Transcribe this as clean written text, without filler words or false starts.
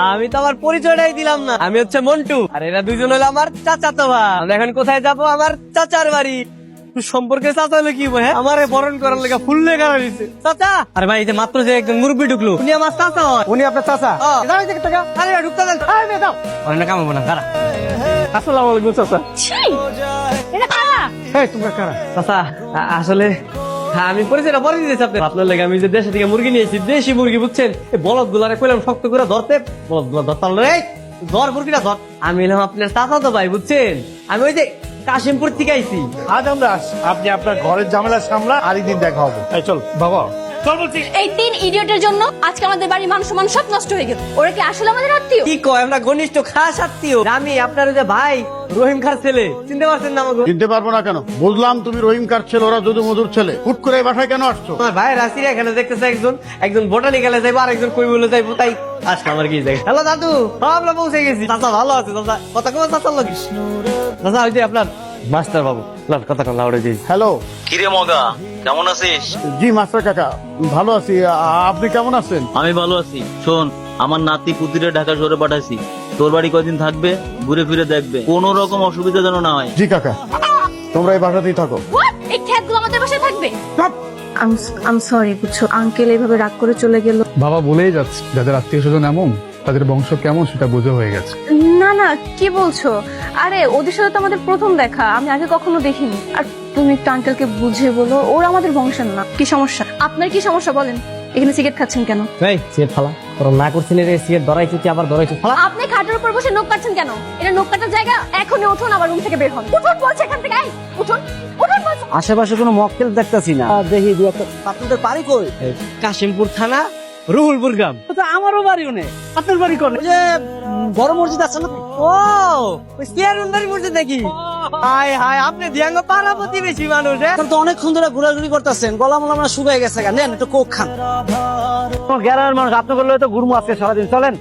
আমি তো আমার পরিচয়টাই দিলাম না। আমি হচ্ছে মন্টু, আর এরা দুজন হলো আমার চাচাতো ভাই। আমরা এখন কোথায় যাব? আমার চাচার বাড়ি। সম্পর্কে চাচা হলো কি ভাই? আমারে বরণ করার লেগে ফুল লেখা রয়েছে চাচা। আরে ভাই, এই যে মাত্র যে একজন মুরব্বী ঢুকলো, উনি আমার চাচা হয়। উনি আপনার চাচা? দাঁড়াই থেকে টাকা আরে ঢুকতে দেন। আরে দাও, অনেক কামাবো না। দাঁড়া। আসসালামু আলাইকুম চাচা। এটা কারা? এই তোমরা কারা? চাচা আসলে আমি পরিচয়টা পরে দিতেছি আপনার লেগে। আমি যে দেশে থেকে মুরগি নিয়েছি, দেশি মুরগি, বুঝছেন? এই বলদ গুলারে কইলাম শক্ত করে ধরতে, বলদ গুলা ধরতাম না। এই ধর মুরগিটা ধর। আমি এলাম আপনার চাচা তো ভাই, বুঝছেন? আমি ওই যে কাশিমপুর থেকে আইছি। আজ আমরা আপনি আপনার ঘরের ঝামেলা সামলা, আরেকদিন দেখা হবে। এই চল বাবা, চল বলছি। এই তিন ইডিয়টের জন্য আজকে আমাদের বাড়ির মান সম্মান সব নষ্ট হয়ে গেল। ওরা কি আসলে আমাদের আত্মীয়? কি কয়, আমরা ঘনিষ্ঠ খাস আত্মীয়। আমি আপনার ওই যে ভাই রহিম খার ছেলে, চিনতে পারছেন না আমাকে? চিনতে পারবো না কেন? বুঝলাম তুমি রহিম কার ছেলে, ওরা যদু মধুর ছেলে। হুট করে এই বাসায় কেন আসছো? আমার ভাইয়ের আসিরা এখানে দেখতেছে, একজন বোটানিক্যালে যাইবো, আর একজন কই বলে যাইবো, তাই আজকে আমার কি যাই। হ্যালো দাদু, আমরা পৌঁছে গেছি। চাচা ভালো আছে? চাচা কথা কম, চাচার লোক। চাচা ওই যে আপনার মাস্টার বাবু, কথা কম লাউড়ে দিয়েছি। হ্যালো। কিরে মগা, কেমন আছিস? জি মাস্টার কাকা, ভালো আছি। আপনি কেমন আছেন? আমি ভালো আছি। শোন, আমার নাতি পুতিরে ঢাকা শহরে পাঠাইছি। তোর বাড়ি কয়দিন থাকবে, ঘুরে ফিরে দেখবে, কোনো রকম অসুবিধা যেন না হয়। জি কাকা, তোমরা এই বাসাতেই থাকো। What? এই খেতগুলো আমাদের বাসায় থাকবে? আম সরি, বুঝছো আঙ্কেল এইভাবে রাগ করে চলে গেল। বাবা বলেই যাচ্ছে, যাদের আত্মীয় স্বজন এমন, তাদের বংশ কেমন সেটা বোঝা হয়ে গেছে। না না, কি বলছো? আরে ওদের সাথে তো আমাদের প্রথম দেখা, আমি আগে কখনো দেখিনি। আর তুমি একটু আঙ্কেলকে বুঝিয়ে বলো, ওরা আমাদের বংশের না। কি সমস্যা? আপনার কি সমস্যা বলেন? এখানে সিগারেট খাচ্ছেন কেন? এই সিগারেট ফালা, তোর না করছিস রে, সিগারেট ধরাইছিস আবার ধরাইছিস, ফালা। আপনি খাটের উপর বসে নখ কাটছেন কেন? এটা নখ কাটার জায়গা। এখনই উঠুন, আবার রুম থেকে বের হন। উঠুন বলছে এখান থেকে। এই, উঠুন উঠুন বলছে। আশেপাশে কোনো মক্কেল দেখতেছি না। দেখি দু একটা। আপনাদের বাড়ি কই? কাশিমপুর থানা, রুহুলপুর গ্রাম। তো আমারও বাড়িও নেই। আপনার বাড়ি কোন? ওই যে বড় মসজিদ আছে না? ও ওই সিয়ারুন্দারি মসজিদ নাকি? হাই হাই, আপনি দিয়াঙ্গ পাড়া প্রতিবেশী মানুষ। তো অনেকক্ষণ ধরে ঘোরাঘুরি করতেছেন, গলা মলা আমার শুকায় গেছে। নেন একটু কোক খান। গ্রামের মানুষ, আপনি বললে তো ঘুরমু আজকে সারাদিন। চলেন।